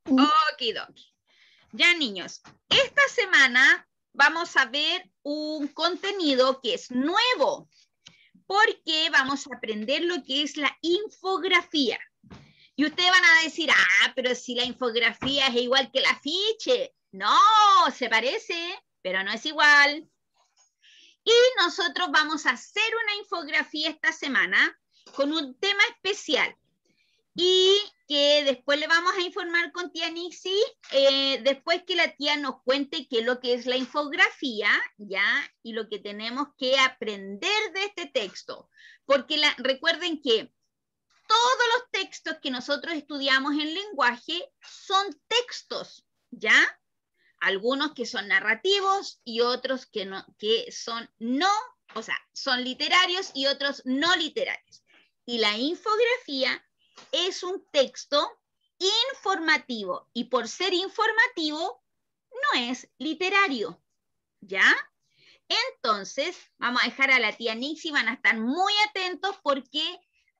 Okidoki. Ya, niños, esta semana vamos a ver un contenido que es nuevo, porque vamos a aprender lo que es la infografía. Y ustedes van a decir, pero si la infografía es igual que el afiche. No, se parece, pero no es igual. Y nosotros vamos a hacer una infografía esta semana con un tema especial. Y que después le vamos a informar con tía Nixie, después que la tía nos cuente qué es lo que es la infografía, ¿ya? Y lo que tenemos que aprender de este texto. Porque recuerden que todos los textos que nosotros estudiamos en lenguaje son textos, ¿ya? Algunos que son narrativos y otros que son son literarios y otros no literarios. Y la infografía es un texto informativo y por ser informativo no es literario, ¿ya? Entonces, vamos a dejar a la tía Nixie, van a estar muy atentos porque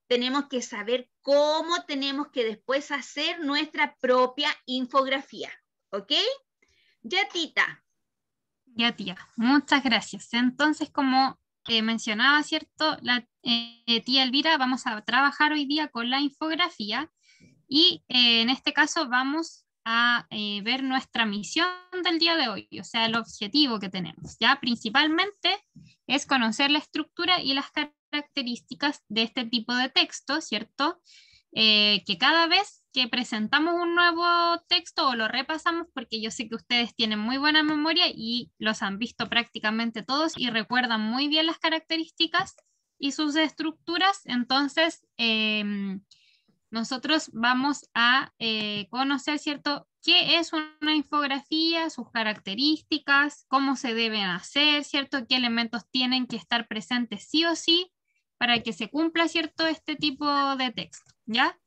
tenemos que saber cómo tenemos que después hacer nuestra propia infografía, ¿ok? Ya, tita. Ya, tía, muchas gracias. Entonces, como mencionaba, ¿cierto? La tía Elvira, vamos a trabajar hoy día con la infografía y en este caso vamos a ver nuestra misión del día de hoy, o sea, el objetivo que tenemos. Ya principalmente es conocer la estructura y las características de este tipo de texto, ¿cierto? Que cada vez que presentamos un nuevo texto o lo repasamos, porque yo sé que ustedes tienen muy buena memoria y los han visto prácticamente todos y recuerdan muy bien las características y sus estructuras, entonces nosotros vamos a conocer, ¿cierto?, qué es una infografía, sus características, cómo se deben hacer, ¿cierto?, qué elementos tienen que estar presentes sí o sí para que se cumpla, ¿cierto?, este tipo de texto, ¿ya?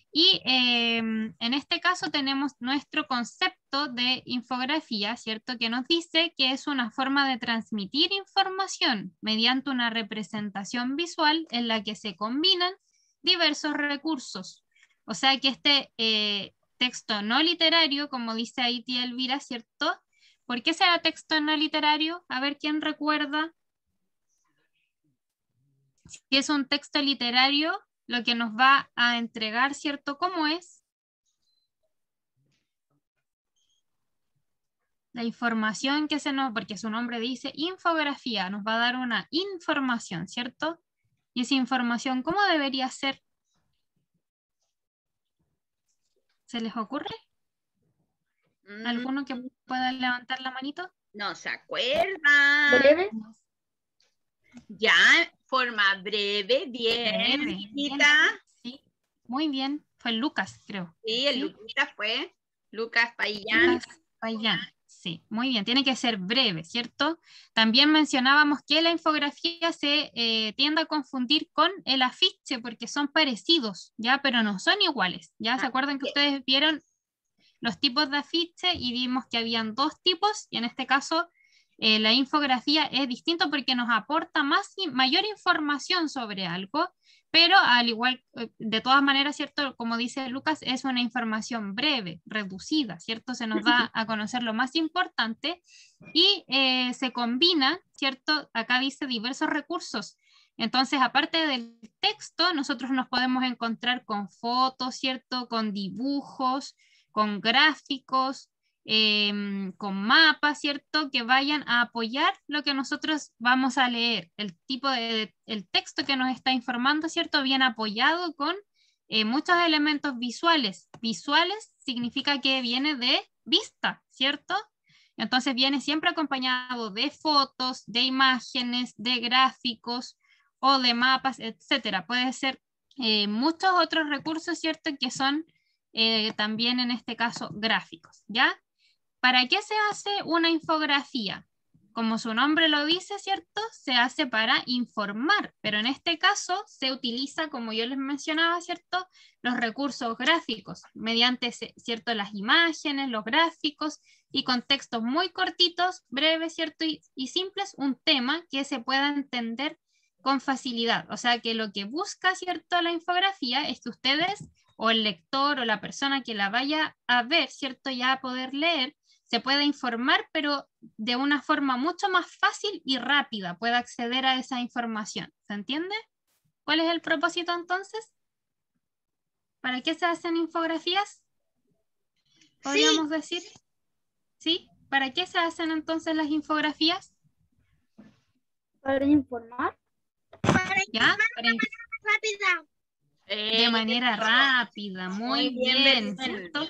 Y en este caso tenemos nuestro concepto de infografía, ¿cierto? Que nos dice que es una forma de transmitir información mediante una representación visual en la que se combinan diversos recursos. O sea que este texto no literario, como dice ahí tía Elvira, ¿cierto? ¿Por qué será texto no literario? A ver quién recuerda. Si es un texto literario, lo que nos va a entregar, ¿cierto? ¿Cómo es? La información que porque su nombre dice infografía, nos va a dar una información, ¿cierto? Y esa información, ¿cómo debería ser? ¿Se les ocurre? ¿Alguno que pueda levantar la manito? No se acuerda. ¿Breve? Ya, forma breve, bien, Breve, hijita. sí, muy bien. Fue Lucas, creo. Sí, el ¿Sí? Luquita fue. Lucas Paillán. Lucas Payán. Sí, muy bien, tiene que ser breve, ¿cierto? También mencionábamos que la infografía se tiende a confundir con el afiche porque son parecidos, ¿ya? Pero no son iguales, ¿ya? ¿Se acuerdan que ustedes vieron los tipos de afiche y vimos que habían dos tipos y en este caso la infografía es distinto porque nos aporta mayor información sobre algo, pero al igual, de todas maneras, ¿cierto? Como dice Lucas, es una información breve, reducida, ¿cierto? Se nos da a conocer lo más importante y se combina, ¿cierto? Acá dice diversos recursos. Entonces, aparte del texto, nosotros nos podemos encontrar con fotos, ¿cierto? Con dibujos, con gráficos, con mapas, ¿cierto? Que vayan a apoyar lo que nosotros vamos a leer. El tipo el texto que nos está informando, ¿cierto? Bien apoyado con muchos elementos visuales. Visuales significa que viene de vista, ¿cierto? Entonces viene siempre acompañado de fotos, de imágenes, de gráficos o de mapas, etcétera. Puede ser muchos otros recursos, ¿cierto? Que son también en este caso gráficos, ¿ya? ¿Para qué se hace una infografía? Como su nombre lo dice, ¿cierto? Se hace para informar, pero en este caso se utiliza, como yo les mencionaba, ¿cierto? Los recursos gráficos, mediante, ¿cierto? Las imágenes, los gráficos y con textos muy cortitos, breves, ¿cierto? Y simples, un tema que se pueda entender con facilidad. O sea que lo que busca, ¿cierto? La infografía es que ustedes o el lector o la persona que la vaya a ver, ¿cierto? Ya a poder leer, se pueda informar, pero de una forma mucho más fácil y rápida, pueda acceder a esa información. ¿Se entiende? ¿Cuál es el propósito entonces? ¿Para qué se hacen infografías? ¿Podríamos decir? ¿Sí? ¿Para qué se hacen entonces las infografías? Para informar. ¿Ya? Rápida. De manera rápida, muy bien, Belén. ¿cierto?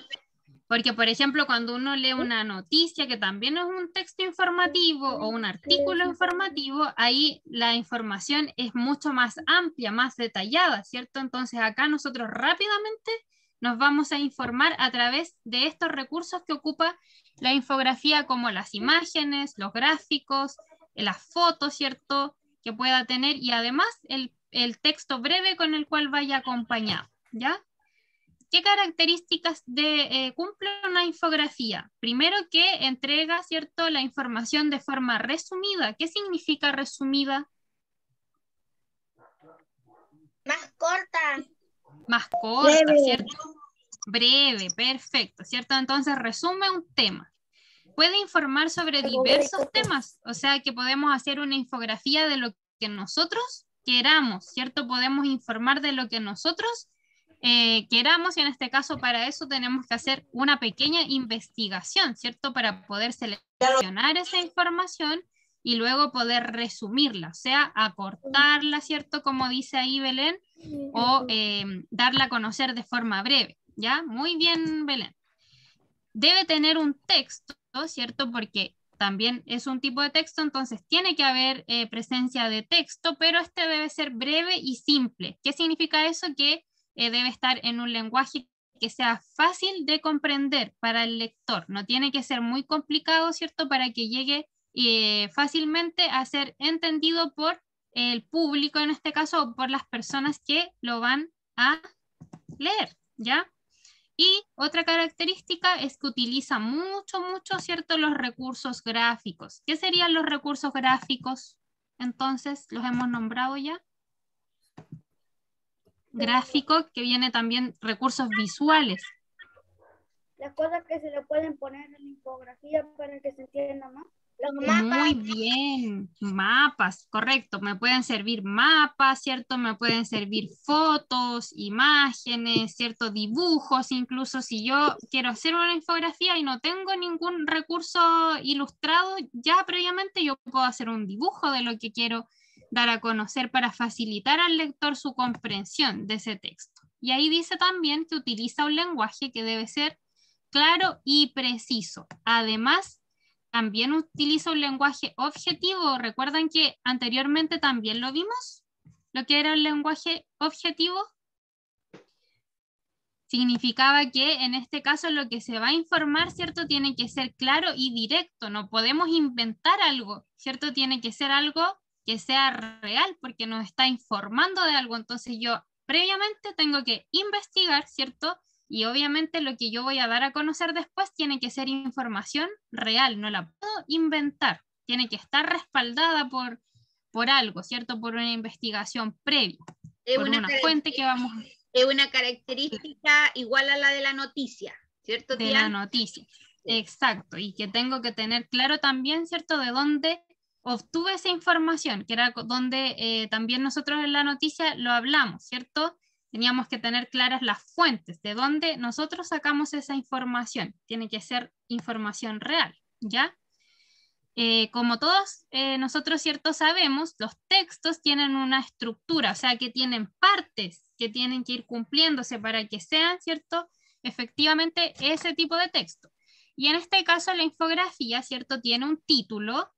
Porque, por ejemplo, cuando uno lee una noticia, que también es un texto informativo o un artículo informativo, ahí la información es mucho más amplia, más detallada, ¿cierto? Entonces acá nosotros rápidamente nos vamos a informar a través de estos recursos que ocupa la infografía, como las imágenes, los gráficos, las fotos, ¿cierto? Que pueda tener, y además el texto breve con el cual vaya acompañado, ¿ya? ¿Qué características cumple una infografía? Primero, que entrega, ¿cierto?, la información de forma resumida. ¿Qué significa resumida? Más corta. Más corta, Breve. ¿cierto? Breve, perfecto, ¿cierto? Entonces resume un tema. Puede informar sobre diversos temas, o sea que podemos hacer una infografía de lo que nosotros queramos, ¿cierto? Podemos informar de lo que nosotros queramos, y en este caso para eso tenemos que hacer una pequeña investigación, ¿cierto? Para poder seleccionar esa información y luego poder resumirla, o sea, acortarla, ¿cierto? Como dice ahí Belén, o darla a conocer de forma breve, ¿ya? Muy bien, Belén. Debe tener un texto, ¿cierto? Porque también es un tipo de texto, entonces tiene que haber presencia de texto, pero este debe ser breve y simple. ¿Qué significa eso? Que debe estar en un lenguaje que sea fácil de comprender para el lector. No tiene que ser muy complicado, ¿cierto? Para que llegue fácilmente a ser entendido por el público, en este caso, o por las personas que lo van a leer, ¿ya? Y otra característica es que utiliza mucho, ¿cierto?, los recursos gráficos. ¿Qué serían los recursos gráficos? Entonces, los hemos nombrado ya. Gráfico, que viene también recursos visuales. Las cosas que se le pueden poner en la infografía para que se entienda más. Muy bien, mapas, correcto. Me pueden servir mapas, ¿cierto? Me pueden servir fotos, imágenes, ¿cierto? Dibujos, incluso si yo quiero hacer una infografía y no tengo ningún recurso ilustrado ya previamente, yo puedo hacer un dibujo de lo que quiero dar a conocer para facilitar al lector su comprensión de ese texto. Y ahí dice también que utiliza un lenguaje que debe ser claro y preciso. Además, también utiliza un lenguaje objetivo. ¿Recuerdan que anteriormente también lo vimos? Lo que era el lenguaje objetivo significaba que en este caso lo que se va a informar, ¿cierto? Tiene que ser claro y directo. No podemos inventar algo, ¿cierto? Tiene que ser algo que sea real porque nos está informando de algo. Entonces yo previamente tengo que investigar, ¿cierto? Y obviamente lo que yo voy a dar a conocer después tiene que ser información real, no la puedo inventar, tiene que estar respaldada por algo, ¿cierto? Por una investigación previa, por una fuente que vamos a... Es una característica igual a la de la noticia, ¿cierto, de tía? la noticia, exacto, y que tengo que tener claro también, ¿cierto? De dónde obtuve esa información, que era donde también nosotros en la noticia lo hablamos, ¿cierto? Teníamos que tener claras las fuentes, de dónde nosotros sacamos esa información. Tiene que ser información real, ¿ya? Como todos nosotros, ¿cierto?, sabemos, los textos tienen una estructura, o sea, que tienen partes que tienen que ir cumpliéndose para que sean, ¿cierto?, efectivamente ese tipo de texto. Y en este caso la infografía, ¿cierto?, tiene un título,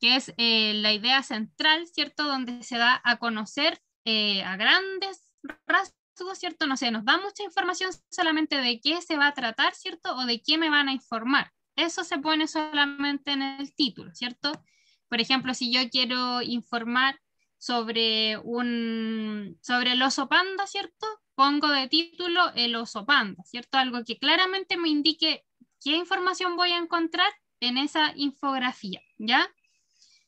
que es la idea central, ¿cierto?, donde se da a conocer a grandes rasgos, ¿cierto? No sé, nos da mucha información solamente de qué se va a tratar, ¿cierto?, o de qué me van a informar. Eso se pone solamente en el título, ¿cierto? Por ejemplo, si yo quiero informar sobre el oso panda, ¿cierto? Pongo de título el oso panda, ¿cierto? Algo que claramente me indique qué información voy a encontrar en esa infografía, ¿ya?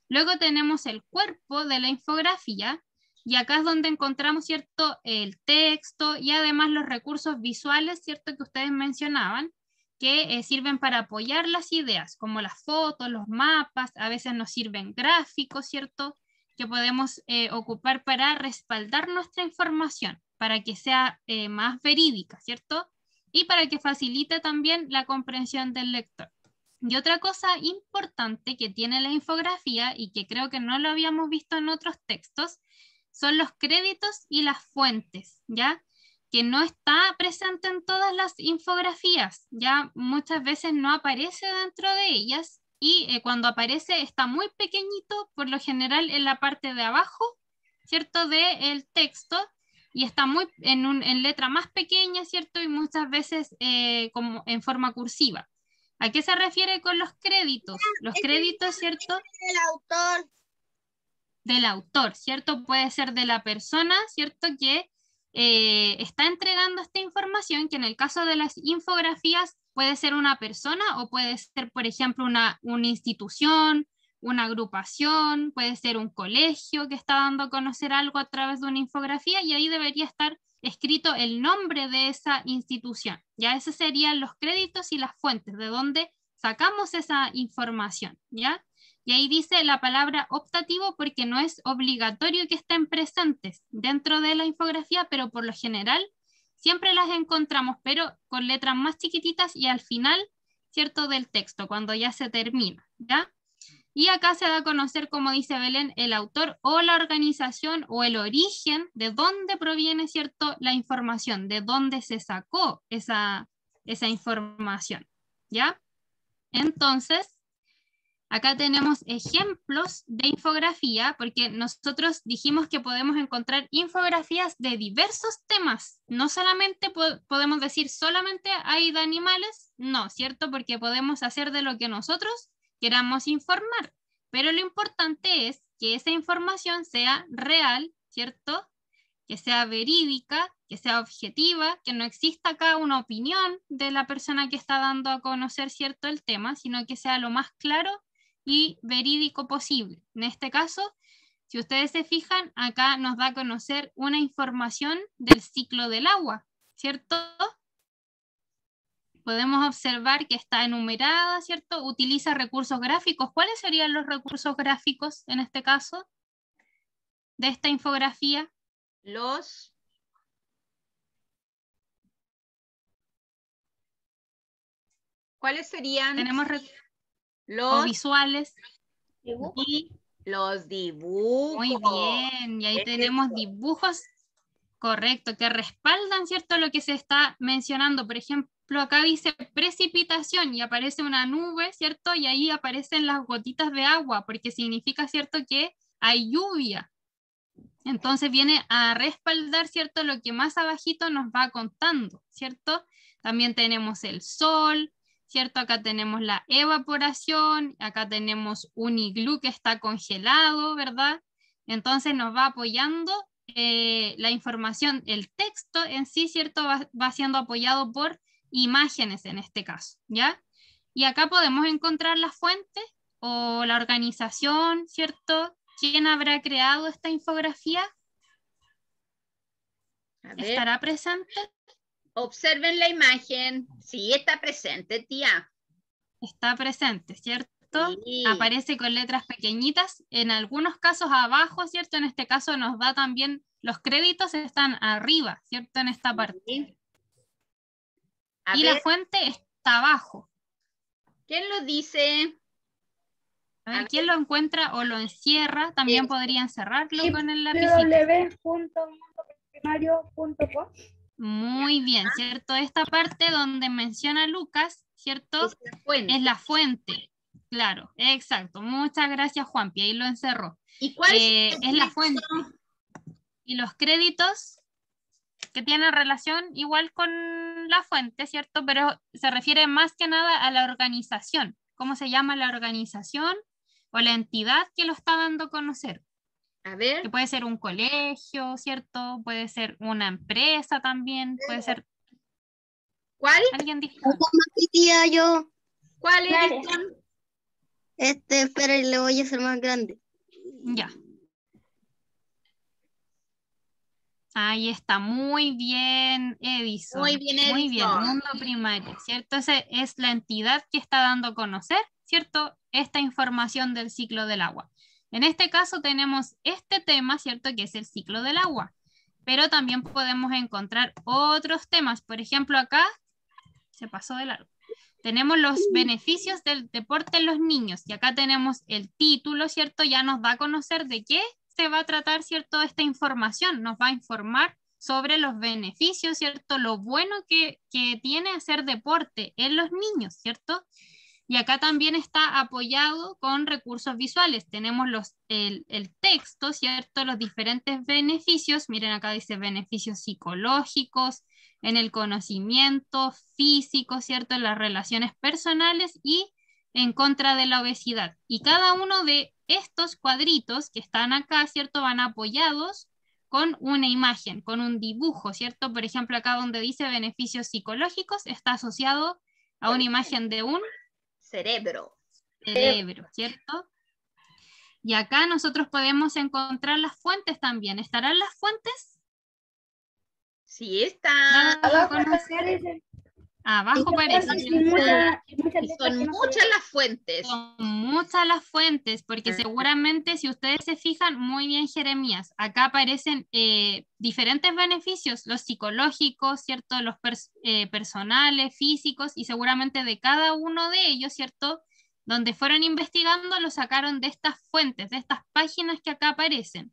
Luego tenemos el cuerpo de la infografía, Y acá es donde encontramos, ¿cierto?, el texto y además los recursos visuales, ¿cierto?, que ustedes mencionaban, que sirven para apoyar las ideas, como las fotos, los mapas, a veces nos sirven gráficos, ¿cierto?, que podemos ocupar para respaldar nuestra información, para que sea más verídica, ¿cierto?, y para que facilite también la comprensión del lector. Y otra cosa importante que tiene la infografía, y que creo que no lo habíamos visto en otros textos, son los créditos y las fuentes, ¿ya?, que no está presente en todas las infografías, ya muchas veces no aparece dentro de ellas, y cuando aparece está muy pequeñito, por lo general en la parte de abajo, ¿cierto?, del texto, y está muy en letra más pequeña, ¿cierto?, y muchas veces como en forma cursiva. ¿A qué se refiere con los créditos? Los créditos, ¿cierto? El autor. Del autor, ¿cierto? Puede ser de la persona, ¿cierto?, que está entregando esta información, que en el caso de las infografías puede ser una persona o puede ser, por ejemplo, una institución, una agrupación, puede ser un colegio que está dando a conocer algo a través de una infografía, y ahí debería estar escrito el nombre de esa institución. Ya esos serían los créditos y las fuentes, de donde sacamos esa información, ¿ya? Y ahí dice la palabra optativo porque no es obligatorio que estén presentes dentro de la infografía, pero por lo general siempre las encontramos, pero con letras más chiquititas y al final, ¿cierto?, del texto, cuando ya se termina, ¿ya? Y acá se da a conocer, como dice Belén, el autor o la organización o el origen de dónde proviene, ¿cierto?, la información, de dónde se sacó esa información, ¿ya? Entonces, acá tenemos ejemplos de infografía, porque nosotros dijimos que podemos encontrar infografías de diversos temas. No solamente podemos decir solamente hay de animales, no, ¿cierto? Porque podemos hacer de lo que nosotros queramos informar. Pero lo importante es que esa información sea real, ¿cierto?, que sea verídica, que sea objetiva, que no exista acá una opinión de la persona que está dando a conocer, ¿cierto?, el tema, sino que sea lo más claro y verídico posible. En este caso, si ustedes se fijan, acá nos da a conocer una información del ciclo del agua, ¿cierto? Podemos observar que está enumerada, ¿cierto? Utiliza recursos gráficos. ¿Cuáles serían los recursos gráficos en este caso de esta infografía? ¿Cuáles serían? Tenemos los visuales y los dibujos. Muy bien, y ahí tenemos dibujos, correcto, que respaldan, ¿cierto?, lo que se está mencionando. Por ejemplo, acá dice precipitación y aparece una nube, ¿cierto? Y ahí aparecen las gotitas de agua, porque significa, ¿cierto?, que hay lluvia. Entonces viene a respaldar, ¿cierto?, lo que más abajito nos va contando, ¿cierto? También tenemos el sol, ¿cierto? Acá tenemos la evaporación, acá tenemos un iglú que está congelado, ¿verdad? Entonces nos va apoyando la información, el texto en sí, ¿cierto? Va siendo apoyado por imágenes en este caso, ¿ya? Y acá podemos encontrar la fuente o la organización, ¿cierto? ¿Quién habrá creado esta infografía? ¿Estará presente? Observen la imagen. Sí, está presente, tía. Está presente, ¿cierto? Sí. Aparece con letras pequeñitas, en algunos casos abajo, ¿cierto? En este caso nos da también, los créditos están arriba, ¿cierto? En esta parte. Sí. Y la fuente está abajo. ¿Quién lo dice? A ver, ¿quién lo encuentra o lo encierra? También podría encerrarlo con el lapicito. www.mundoprimario.com. Muy bien, ¿cierto? Esta parte donde menciona Lucas, ¿cierto? Es la fuente. Claro, exacto. Muchas gracias, Juanpi. Ahí lo encerró. ¿Y cuál es la fuente? Y los créditos que tienen relación igual con la fuente, ¿cierto? Pero se refiere más que nada a la organización. ¿Cómo se llama la organización o la entidad que lo está dando a conocer? A ver. Que puede ser un colegio, ¿cierto? Puede ser una empresa también, puede ser... ¿Cuál? ¿Alguien dijo? Tía, yo. ¿Cuál es? Espera, le voy a hacer más grande. Ya. Ahí está, muy bien, Edison. Muy bien, Edison. Muy bien, mundo primario, ¿cierto? Esa es la entidad que está dando a conocer, ¿cierto? Esta información del ciclo del agua. En este caso tenemos este tema, ¿cierto? Que es el ciclo del agua. Pero también podemos encontrar otros temas. Por ejemplo, acá, se pasó de largo. Tenemos los beneficios del deporte en los niños. Y acá tenemos el título, ¿cierto? Ya nos da a conocer de qué se va a tratar, ¿cierto? Esta información nos va a informar sobre los beneficios, ¿cierto? Lo bueno que tiene hacer deporte en los niños, ¿cierto? Y acá también está apoyado con recursos visuales. Tenemos el texto, ¿cierto? Los diferentes beneficios. Miren, acá dice beneficios psicológicos, en el conocimiento físico, ¿cierto? En las relaciones personales y en contra de la obesidad. Y cada uno de estos cuadritos que están acá, ¿cierto? Van apoyados con una imagen, con un dibujo, ¿cierto? Por ejemplo, acá donde dice beneficios psicológicos, está asociado a una imagen de un cerebro, ¿cierto? Y acá nosotros podemos encontrar las fuentes también. ¿Estarán las fuentes? Sí, está. Abajo parece. Son muchas las fuentes. Son muchas las fuentes, porque seguramente si ustedes se fijan, muy bien Jeremías, acá aparecen diferentes beneficios, los psicológicos, ¿cierto? Los personales, físicos, y seguramente de cada uno de ellos, ¿cierto? Donde fueron investigando, lo sacaron de estas fuentes, de estas páginas que acá aparecen.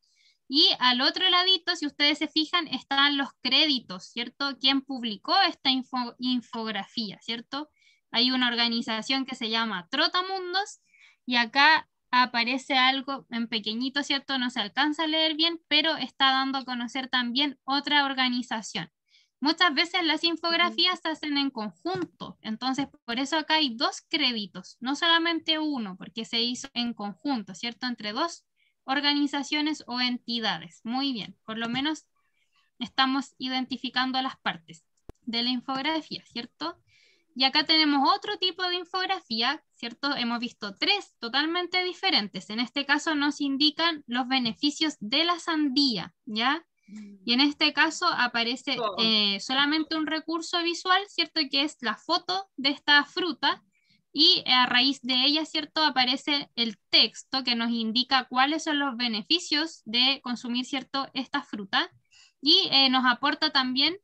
Y al otro ladito, si ustedes se fijan, están los créditos, ¿cierto? ¿Quién publicó esta infografía, ¿cierto? Hay una organización que se llama Trotamundos y acá aparece algo en pequeñito, ¿cierto? No se alcanza a leer bien, pero está dando a conocer también otra organización. Muchas veces las infografías se hacen en conjunto, entonces por eso acá hay 2 créditos, no solamente uno, porque se hizo en conjunto, ¿cierto? Entre 2 organizaciones o entidades. Muy bien, por lo menos estamos identificando las partes de la infografía, ¿cierto? Y acá tenemos otro tipo de infografía, ¿cierto? Hemos visto 3 totalmente diferentes. En este caso nos indican los beneficios de la sandía, ¿ya? Y en este caso aparece solamente un recurso visual, ¿cierto? Que es la foto de esta fruta. Y a raíz de ella, ¿cierto? Aparece el texto que nos indica cuáles son los beneficios de consumir, ¿cierto? Esta fruta. Y nos aporta también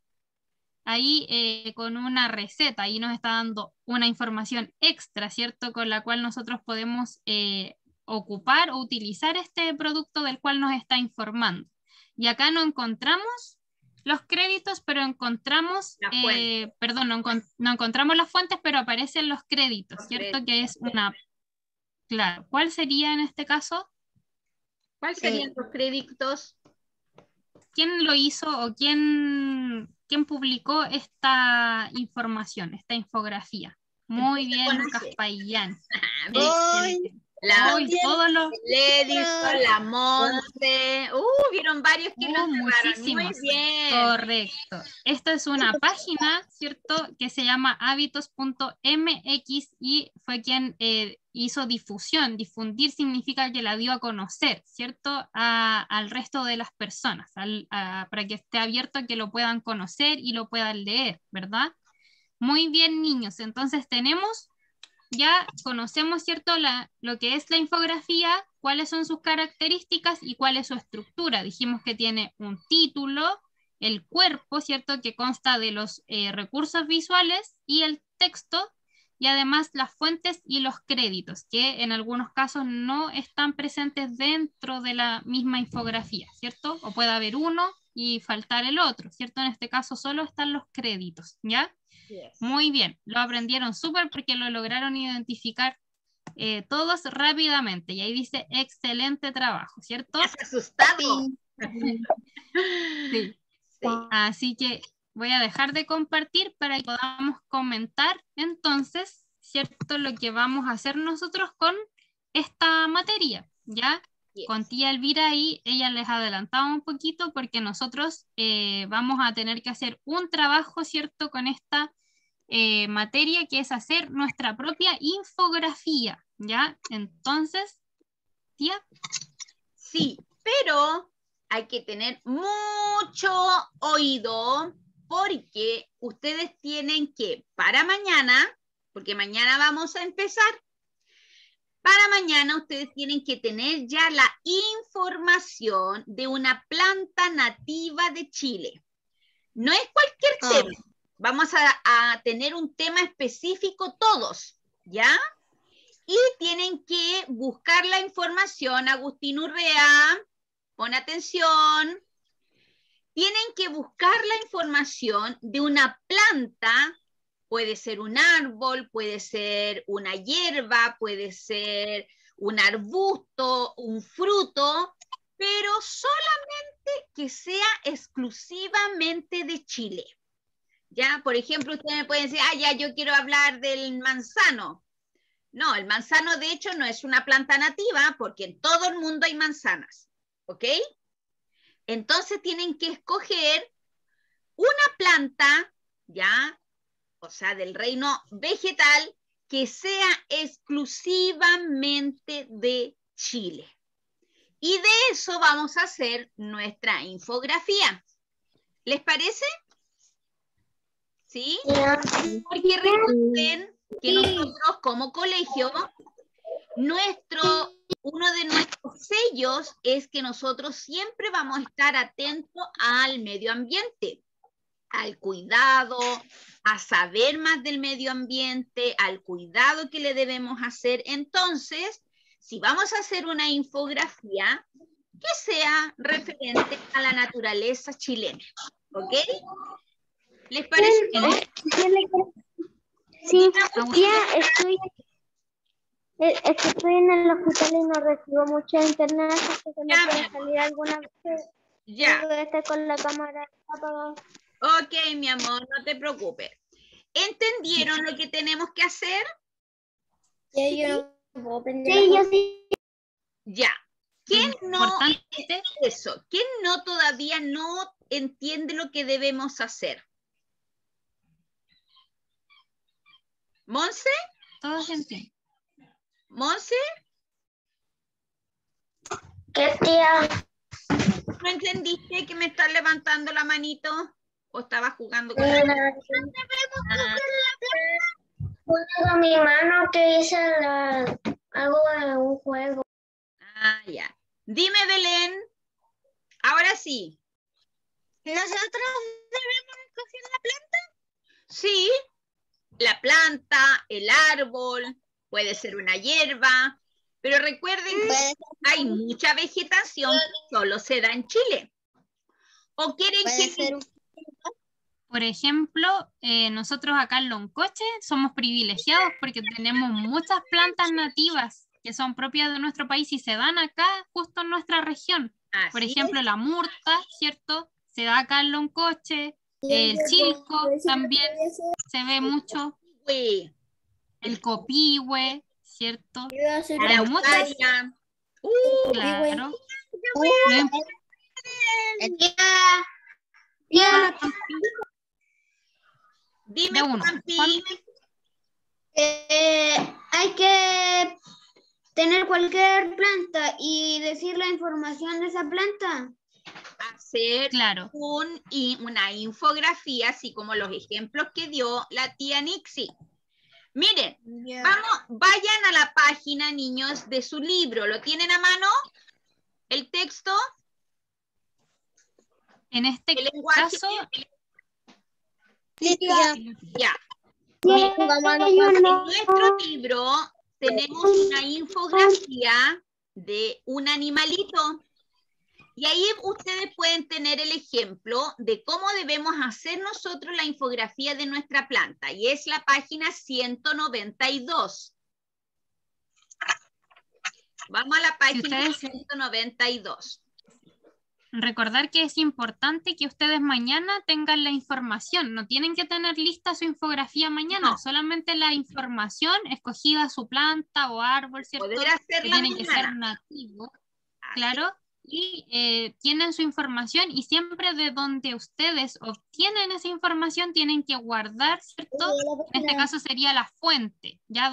ahí con una receta, ahí nos está dando una información extra, ¿cierto? Con la cual nosotros podemos ocupar o utilizar este producto del cual nos está informando. Y acá no encontramos los créditos, pero encontramos, no encontramos las fuentes, pero aparecen los créditos, ¿cierto? Que es una, claro, ¿cuál sería en este caso? ¿Cuáles serían los créditos? ¿Quién lo hizo o quién publicó esta información, esta infografía? Muy bien, Lucas Paillán. Todos los Edison, la Monte, vieron varios que lo muchísimos. Muy bien. Correcto. Esta es una página, ¿cierto? Que se llama hábitos.mx y fue quien hizo difusión. Difundir significa que la dio a conocer, ¿cierto? Al resto de las personas, para que esté abierto a que lo puedan conocer y lo puedan leer, ¿verdad? Muy bien, niños. Entonces ya conocemos, ¿cierto? Lo que es la infografía, cuáles son sus características y cuál es su estructura. Dijimos que tiene un título, el cuerpo, ¿cierto? Que consta de los recursos visuales y el texto, y además las fuentes y los créditos, que en algunos casos no están presentes dentro de la misma infografía, ¿cierto? O puede haber uno y faltar el otro, ¿cierto? En este caso solo están los créditos, ¿ya? Yes. Muy bien, lo aprendieron súper porque lo lograron identificar todos rápidamente. Y ahí dice excelente trabajo, ¿cierto? ¿Estás asustado? Sí. Así que voy a dejar de compartir para que podamos comentar entonces, ¿cierto? Lo que vamos a hacer nosotros con esta materia, ¿ya? Yes. Con tía Elvira ahí, ella les adelantaba un poquito porque nosotros vamos a tener que hacer un trabajo, ¿cierto? Con esta materia que es hacer nuestra propia infografía, ¿ya? Entonces, tía. Sí, pero hay que tener mucho oído porque ustedes tienen que, para mañana, porque mañana vamos a empezar, para mañana ustedes tienen que tener ya la información de una planta nativa de Chile. No es cualquier tema. Vamos a tener un tema específico todos, ¿ya? Y tienen que buscar la información. Agustín Urrea, pon atención. Tienen que buscar la información de una planta. Puede ser un árbol, puede ser una hierba, puede ser un arbusto, un fruto, pero solamente que sea exclusivamente de Chile. Ya, por ejemplo, ustedes me pueden decir, ya, yo quiero hablar del manzano. No, el manzano de hecho no es una planta nativa porque en todo el mundo hay manzanas, ¿ok? Entonces tienen que escoger una planta, ¿ya? O sea, del reino vegetal que sea exclusivamente de Chile. Y de eso vamos a hacer nuestra infografía. ¿Les parece? ¿Sí? Porque recuerden que nosotros como colegio, uno de nuestros sellos es que nosotros siempre vamos a estar atentos al medio ambiente, al cuidado, a saber más del medio ambiente, al cuidado que le debemos hacer. Entonces, si vamos a hacer una infografía, que sea referente a la naturaleza chilena, ¿ok? ¿Les parece? Sí, tía, estoy en el hospital y no recibo mucha internet, así que me puede salir alguna vez. Ya. Estar con la cámara apagada. Ok, mi amor, no te preocupes. ¿Entendieron lo que tenemos que hacer? Sí, yo sí. Ya. ¿Quién no eso? ¿Quién no todavía no entiende lo que debemos hacer? ¿Monse? Todos entienden. ¿Monse? ¿Qué, tía? ¿No entendiste que me estás levantando la manito? ¿O estabas jugando con con mi mano que hice algo de un juego. Ah, ya. Dime, Belén. Ahora sí. ¿Nosotros debemos escoger la planta? Sí. La planta, el árbol, puede ser una hierba, pero recuerden que hay mucha vegetación que solo se da en Chile. ¿O quieren que... Por ejemplo, nosotros acá en Loncoche somos privilegiados porque tenemos muchas plantas nativas que son propias de nuestro país y se dan acá justo en nuestra región. Así por ejemplo, la murta, ¿cierto? Se da acá en Loncoche, el chilco también se ve mucho, el copihue, ¿cierto? La araucaria. Claro. Dime, Juanpi. Hay que tener cualquier planta y decir la información de esa planta. Hacer una infografía, así como los ejemplos que dio la tía Nixie. Miren, vayan a la página, niños, de su libro. ¿Lo tienen a mano? ¿El texto? En este caso... Ya. En nuestro libro tenemos una infografía de un animalito. Y ahí ustedes pueden tener el ejemplo de cómo debemos hacer nosotros la infografía de nuestra planta. Y es la página 192. Vamos a la página 192. Recordar que es importante que ustedes mañana tengan la información. No tienen que tener lista su infografía mañana. Solamente la información escogida su planta o árbol, ¿cierto? Poder hacerla que tienen que ser nativos. Claro. Y tienen su información y siempre de donde ustedes obtienen esa información tienen que guardar, ¿cierto? En este caso sería la fuente, ¿ya?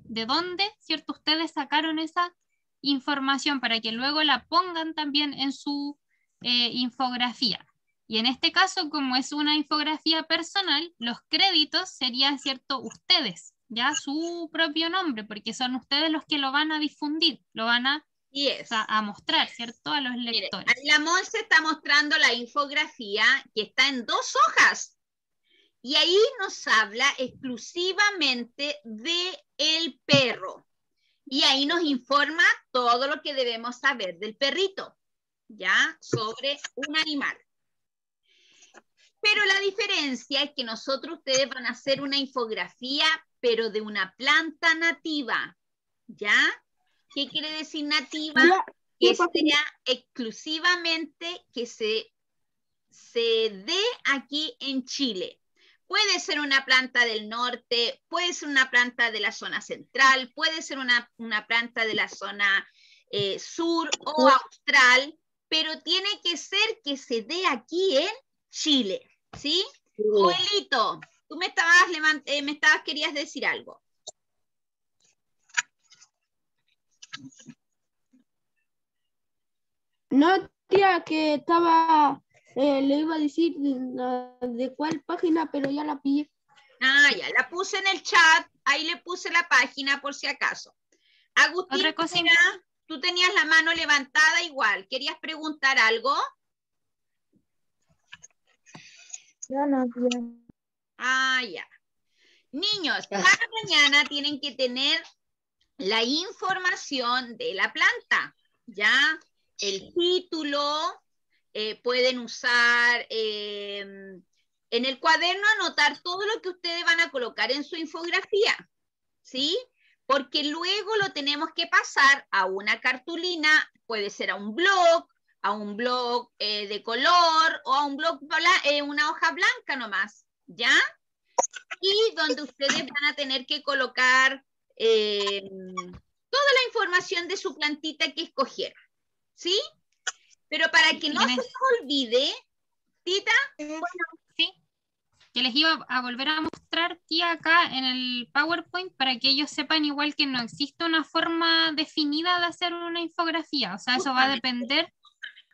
¿De dónde, ¿cierto? Ustedes sacaron esa información para que luego la pongan también en su infografía. Y en este caso, como es una infografía personal, los créditos serían, ¿cierto?, ustedes, ya su propio nombre, porque son ustedes los que lo van a difundir, lo van a, Yes. o sea, a mostrar, ¿cierto?, a los Mire, lectores. la Monse está mostrando la infografía que está en 2 hojas. Y ahí nos habla exclusivamente de el perro. Y ahí nos informa todo lo que debemos saber del perrito, ¿ya? Sobre un animal. Pero la diferencia es que ustedes van a hacer una infografía, pero de una planta nativa, ¿ya? ¿Qué quiere decir nativa? Que sea exclusivamente que se dé aquí en Chile. Puede ser una planta del norte, puede ser una planta de la zona central, puede ser una planta de la zona sur o austral, pero tiene que ser que se dé aquí en Chile, ¿sí? Joelito, tú querías decir algo. No, tía, que estaba, le iba a decir de cuál página, pero ya la pillé. Ah, ya, la puse en el chat, ahí le puse la página por si acaso. Agustín, Otra cosa tú tenías la mano levantada igual, ¿querías preguntar algo? No, tía. Ah, ya. Niños, para mañana tienen que tener la información de la planta, ¿ya? El título, pueden usar en el cuaderno anotar todo lo que ustedes van a colocar en su infografía, ¿sí? Porque luego lo tenemos que pasar a una cartulina, puede ser a un blog de color o a un blog, una hoja blanca nomás, ¿ya? Y donde ustedes van a tener que colocar toda la información de su plantita que escogieron, ¿sí? Pero para que no se nos olvide, Tita. Sí, que les iba a volver a mostrar, tía, acá en el PowerPoint para que ellos sepan igual que no existe una forma definida de hacer una infografía. O sea, eso va a depender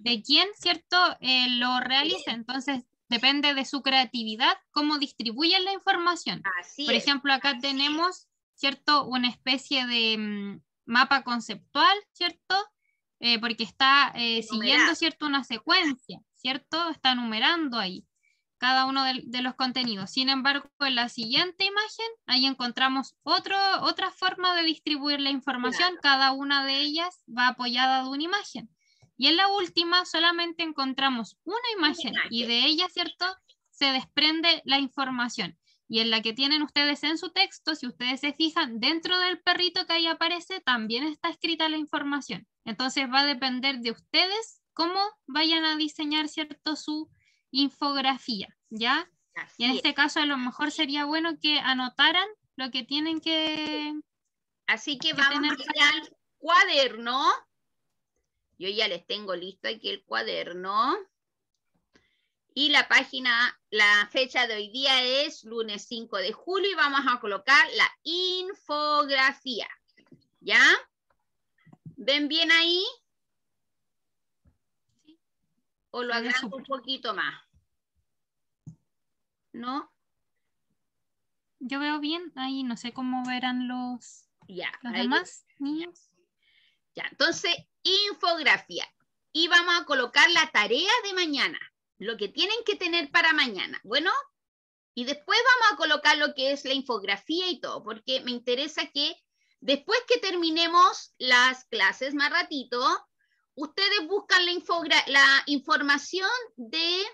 de quién, ¿cierto?, lo realice. Entonces, depende de su creatividad, cómo distribuyen la información. Así Por es. ejemplo, acá tenemos, ¿cierto?, una especie de mapa conceptual, ¿cierto? Porque está siguiendo, ¿cierto?, una secuencia, ¿cierto? Está numerando ahí cada uno de los contenidos. Sin embargo, en la siguiente imagen, ahí encontramos otra forma de distribuir la información. Claro. Cada una de ellas va apoyada de una imagen. Y en la última solamente encontramos una imagen y de ella, ¿cierto?, se desprende la información. Y en la que tienen ustedes en su texto, si ustedes se fijan, dentro del perrito que ahí aparece, también está escrita la información. Entonces va a depender de ustedes cómo vayan a diseñar, ¿cierto?, su infografía, ¿ya? Y en este caso a lo mejor sería bueno que anotaran lo que tienen que... Así que vamos a ir al cuaderno. Yo ya les tengo listo aquí el cuaderno. Y la fecha de hoy día es lunes 5 de julio y vamos a colocar la infografía. ¿Ya? ¿Ven bien ahí? ¿O lo agrando un poquito más? ¿No? Yo veo bien ahí, no sé cómo verán los demás niños. Ya, entonces, infografía. Y vamos a colocar la tarea de mañana, lo que tienen que tener para mañana. Bueno, y después vamos a colocar lo que es la infografía y todo, porque me interesa que después que terminemos las clases más ratito, ustedes buscan la información de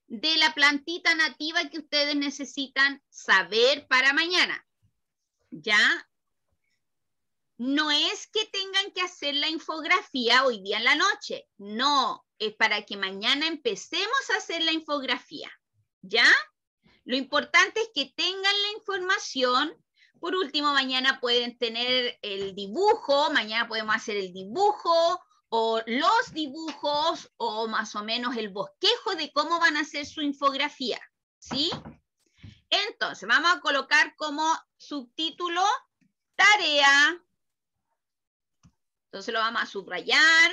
la plantita nativa que ustedes necesitan saber para mañana. ¿Ya? No es que tengan que hacer la infografía hoy día en la noche. No, es para que mañana empecemos a hacer la infografía. ¿Ya? Lo importante es que tengan la información. Por último, mañana pueden tener el dibujo. Mañana podemos hacer el dibujo o los dibujos o más o menos el bosquejo de cómo van a hacer su infografía. ¿Sí? Entonces, vamos a colocar como subtítulo tarea. Entonces lo vamos a subrayar.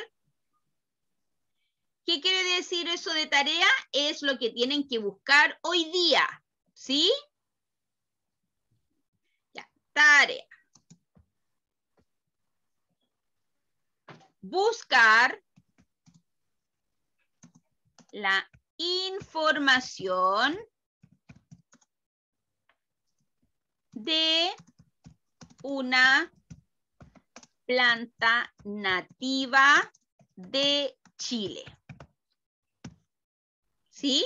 ¿Qué quiere decir eso de tarea? Es lo que tienen que buscar hoy día, ¿sí? Ya, tarea. Buscar la información de una planta nativa de Chile. ¿Sí?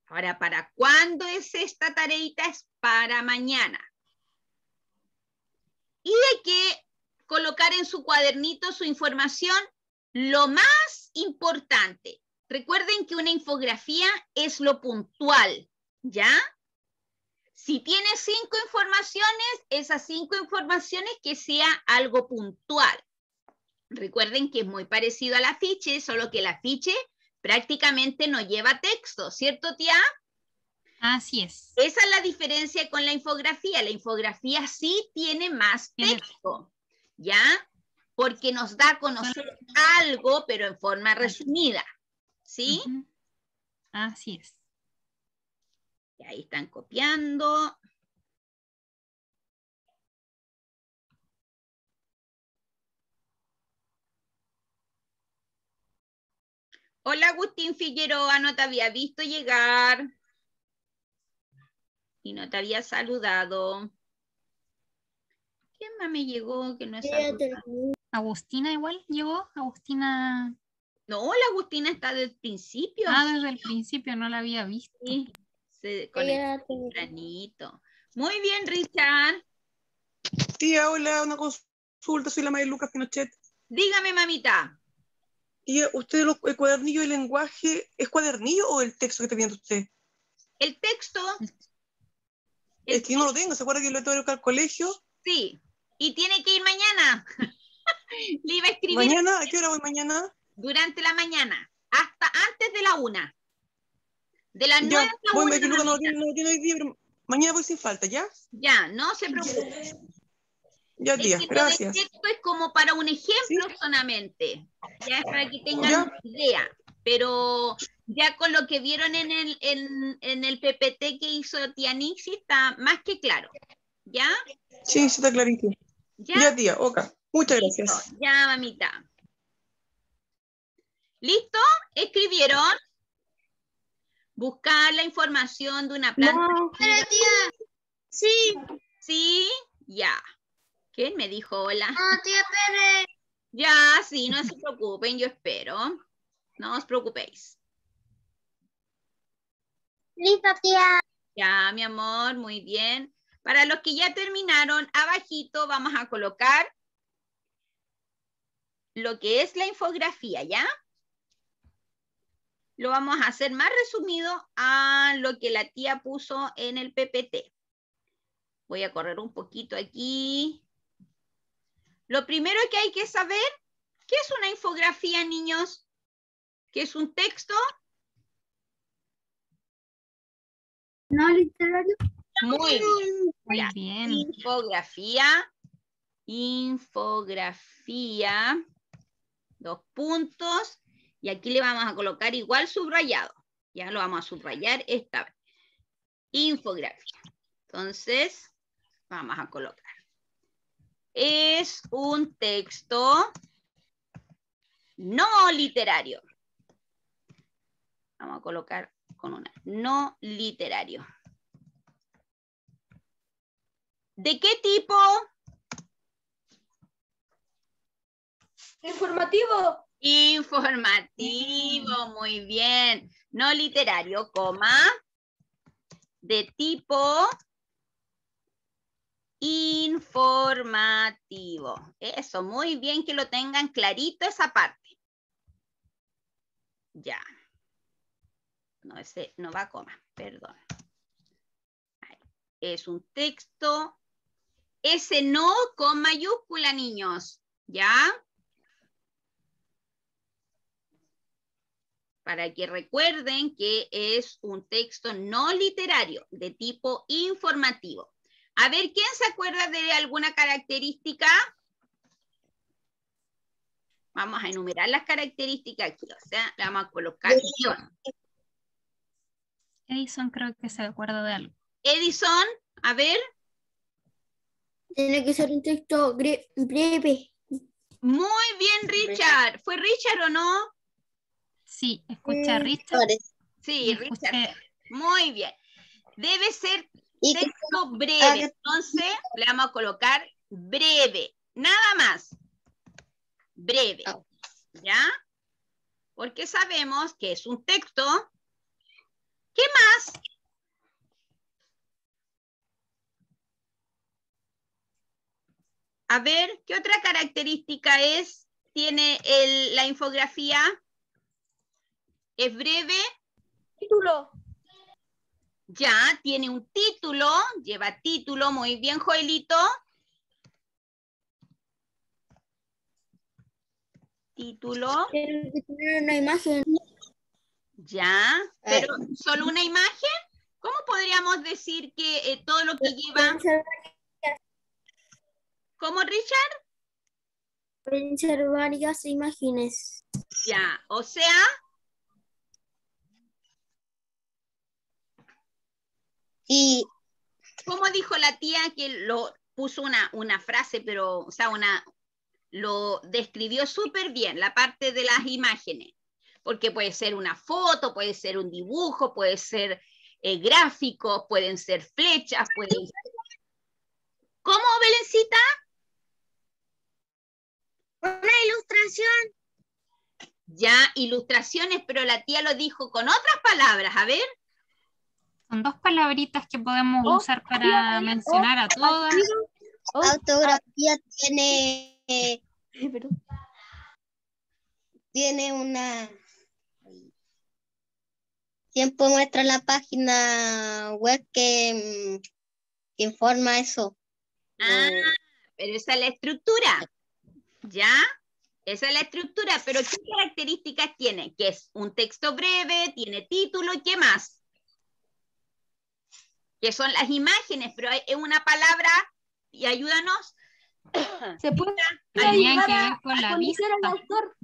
Ahora, ¿para cuándo es esta tareita? Es para mañana. Y hay que colocar en su cuadernito su información lo más importante. Recuerden que una infografía es lo puntual, ¿ya? Si tiene 5 informaciones, esas 5 informaciones que sea algo puntual. Recuerden que es muy parecido al afiche, solo que el afiche prácticamente no lleva texto, ¿cierto, tía? Así es. Esa es la diferencia con la infografía. La infografía sí tiene más texto, ¿ya? Porque nos da a conocer algo, pero en forma resumida, ¿sí? Así es. Y ahí están copiando. Hola, Agustín Figueroa, no te había visto llegar. Y no te había saludado. ¿Quién más me llegó que no es Agustina igual llegó. Agustina. No, la Agustina está desde el principio. Desde el principio no la había visto. Sí, se conectó tempranito. Muy bien, Richard. Tía, hola, una consulta, soy la María Lucas Pinochet. Dígame, mamita. Tía, ¿usted el cuadernillo de lenguaje es cuadernillo o el texto que está viendo usted? El texto. Es que yo no lo tengo, ¿se acuerda que lo tengo que ir al colegio? Sí, y tiene que ir mañana. Le iba a escribir. ¿Mañana? ¿A qué hora voy mañana? Durante la mañana, hasta antes de la 1. De las 9 a la 1. Que Lucas no lo tiene hoy día, pero mañana voy sin falta, ¿ya? Ya, no se preocupe. Ya, tía, gracias. Esto es como para un ejemplo, ¿sí? Solamente. Ya es para que tengan una idea. Pero ya con lo que vieron en el PPT que hizo tía Nixie está más que claro. ¿Ya? Sí, está clarito. Ya, tía, ok. Muchas gracias. Ya, mamita. ¿Listo? ¿Escribieron? Buscar la información de una planta. No, pero tía. Sí. ¿Sí? Ya. ¿Quién me dijo hola? No, tía Pérez. Ya, sí, no se preocupen, yo espero. No os preocupéis. Listo, tía. Ya, mi amor, muy bien. Para los que ya terminaron, abajito vamos a colocar lo que es la infografía, ¿ya? Lo vamos a hacer más resumido a lo que la tía puso en el PPT. Voy a correr un poquito aquí. Lo primero que hay que saber, ¿qué es una infografía, niños? ¿Qué es un texto? No literario. Muy bien. Muy bien. Infografía, 2 puntos, y aquí le vamos a colocar igual subrayado. Ya lo vamos a subrayar esta vez. Infografía. Entonces, vamos a colocar. Es un texto no literario. Vamos a colocar con una no literario. ¿De qué tipo? Informativo. Informativo, muy bien. No literario, coma. De tipo informativo. Eso, muy bien que lo tengan clarito esa parte. Ya. No, ese no va a coma, perdón. Ahí. Es un texto. Ese no con mayúscula, niños. ¿Ya? Para que recuerden que es un texto no literario, de tipo informativo. A ver, ¿quién se acuerda de alguna característica? Vamos a enumerar las características aquí, o sea, le vamos a colocar guión. Edison creo que se acuerda de algo. Edison, a ver. Tiene que ser un texto breve. Muy bien, Richard. ¿Fue Richard o no? Sí, escucha, Richard. Sí, Escuché. Richard. Muy bien. Debe ser Y que texto breve. Entonces, le vamos a colocar breve. Nada más. Breve. ¿Ya? Porque sabemos que es un texto. ¿Qué más? A ver, ¿qué otra característica tiene la infografía? ¿Es breve? Título. Ya, tiene un título, lleva título, muy bien, Joelito. Título. tiene que tener una imagen. Ya, pero ¿solo una imagen? ¿Cómo podríamos decir que todo lo que lleva? ¿Cómo, Richard? Pueden ser varias imágenes. Ya, o sea, Y ¿cómo dijo la tía que lo puso una frase, pero, o sea, lo describió súper bien, la parte de las imágenes? Porque puede ser una foto, puede ser un dibujo, puede ser gráficos, pueden ser flechas, pueden ser... ¿Cómo, Belencita? una ilustración. Ya, ilustraciones, pero la tía lo dijo con otras palabras, a ver. Son dos palabritas que podemos usar para mencionar a todas. Autografía tiene una... Siempre muestra la página web que informa eso. Ah, pero esa es la estructura, ¿ya? Esa es la estructura, pero ¿qué características tiene? Que es un texto breve, tiene título, ¿y qué más? Que son las imágenes, pero es una palabra, y ayúdanos. Se puede Tenían ayudar que ver con a la conocer vista. al autor.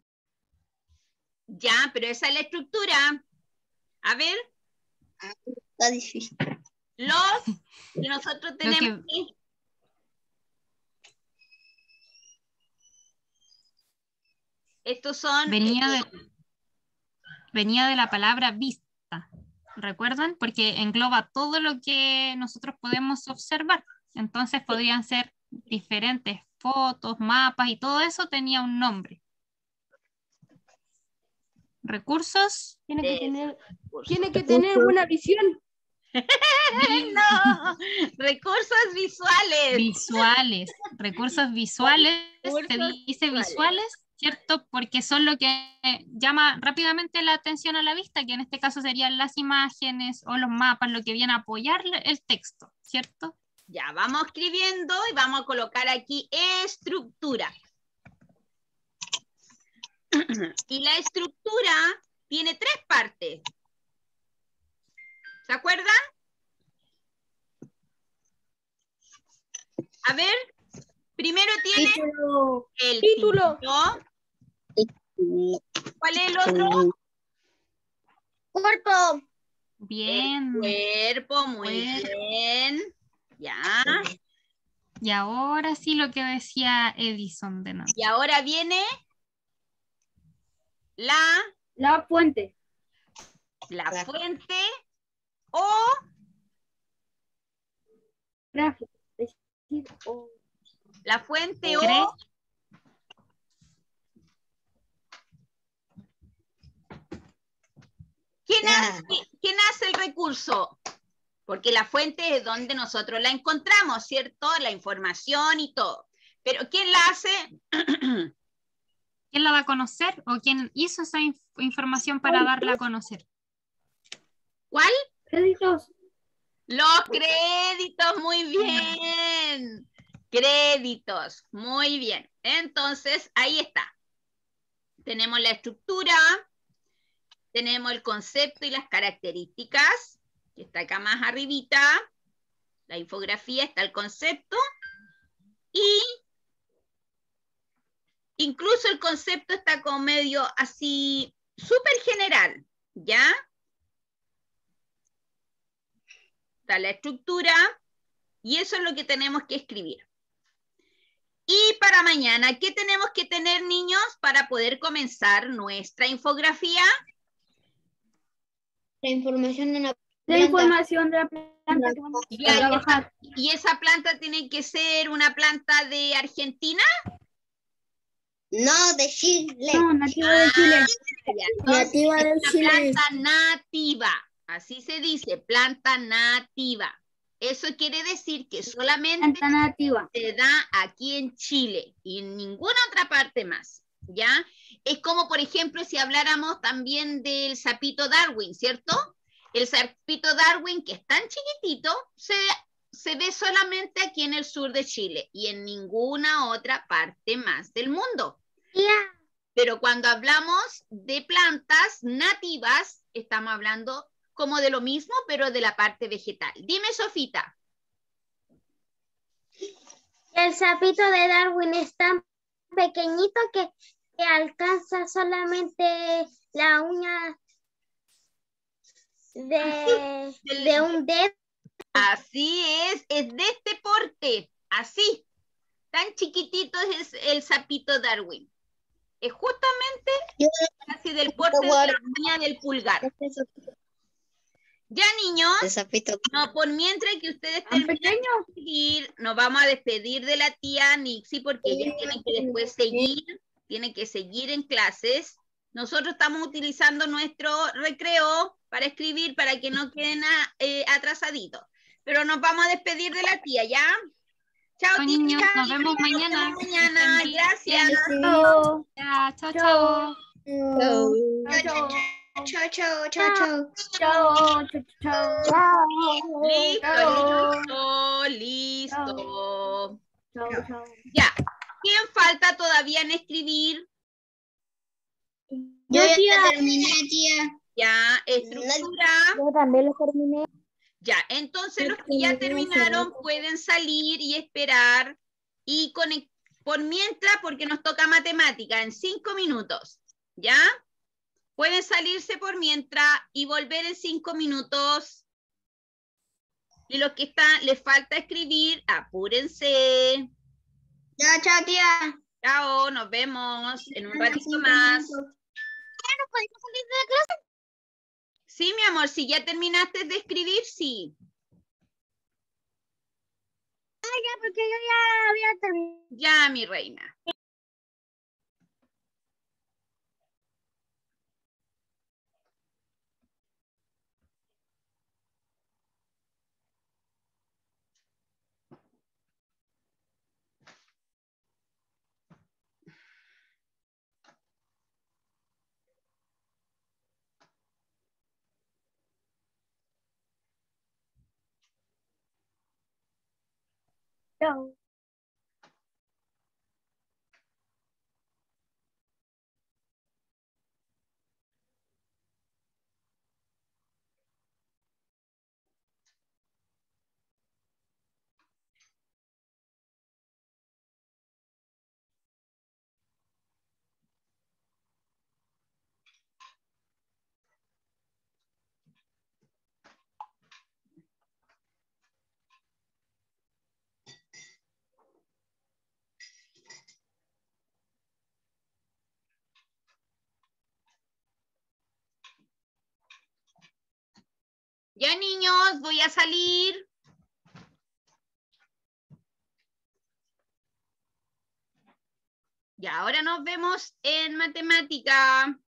Ya, pero esa es la estructura. A ver, Está difícil. los que nosotros tenemos que- aquí. Estos son... Venía de la palabra vista, ¿recuerdan? Porque engloba todo lo que nosotros podemos observar. Entonces podrían ser diferentes fotos, mapas y todo eso tenía un nombre. Recursos. Tiene que tener buena visión. No, recursos visuales. Visuales. Recursos visuales. Se Recursos dice visuales, ¿cierto? Porque son lo que llama rápidamente la atención a la vista, que en este caso serían las imágenes o los mapas, lo que viene a apoyar el texto, ¿cierto? Ya, vamos escribiendo y vamos a colocar aquí estructura. Y la estructura tiene 3 partes. ¿Se acuerdan? A ver, primero tiene el Título. título. ¿Cuál es el otro? Cuerpo. Bien. El cuerpo, muy bien. Ya. Y ahora sí lo que decía Edison de nuevo. Y ahora viene La fuente. la fuente o Gráfico. la fuente ¿Cree? o ¿quién hace el recurso? Porque la fuente es donde nosotros la encontramos, ¿cierto? La información y todo. Pero ¿quién la hace? ¿Quién la da a conocer o quién hizo esa información para darla a conocer? ¿Cuál? Créditos. Los créditos, muy bien. Créditos, muy bien. Entonces, ahí está. Tenemos la estructura, tenemos el concepto y las características, que está acá más arribita. La infografía está el concepto y Incluso el concepto está como medio así, súper general, ¿ya? Está la estructura y eso es lo que tenemos que escribir. Y para mañana, ¿qué tenemos que tener, niños, para poder comenzar nuestra infografía? La información de una La planta. información de la planta que vamos a trabajar. ¿Y esa planta tiene que ser una planta de Argentina? No, de Chile. No, nativa de Chile. Ya, entonces, Nativa de es una Chile. planta nativa, así se dice, planta nativa. Eso quiere decir que solamente Planta nativa. se da aquí en Chile y en ninguna otra parte más, ¿ya? Es como, por ejemplo, si habláramos también del sapito Darwin, ¿cierto? El sapito Darwin, que es tan chiquitito, se ve solamente aquí en el sur de Chile y en ninguna otra parte más del mundo. Pero cuando hablamos de plantas nativas, estamos hablando como de lo mismo, pero de la parte vegetal. Dime, Sofita. El sapito de Darwin es tan pequeñito que alcanza solamente la uña de un dedo. Así es de este porte, así. Tan chiquitito es el sapito Darwin. Es justamente así del porte de la uña del pulgar. Ya, niños, no, por mientras que ustedes ¿Tan terminen pequeño? de escribir, nos vamos a despedir de la tía Nixie porque ella tiene que después seguir, tiene que seguir en clases. Nosotros estamos utilizando nuestro recreo para escribir para que no queden atrasaditos. Pero nos vamos a despedir de la tía, ¿ya? Chao, Chao, tía. niños, nos vemos mañana. Mañana, gracias. Chao. Ya, chao, chao. Chao. Chao. Chao, chao, chao, chao. Chao. Chao. Listo. Chao. Ya. ¿Quién falta todavía en escribir? Yo ya terminé, tía. Ya, estructura. Yo también lo terminé. Ya, entonces los que ya terminaron pueden salir y esperar y por mientras, porque nos toca matemática en 5 minutos, ¿ya? Pueden salirse por mientras y volver en 5 minutos. Y los que les falta escribir, apúrense. Ya, chao, tía. Chao, nos vemos en un ratito más. ¿No podemos salir de la clase? Sí, mi amor, si ya terminaste de escribir, sí. Ya, porque yo ya había terminado. Ya, mi reina. Chao. Ya, niños, voy a salir. Ya, ahora nos vemos en matemática.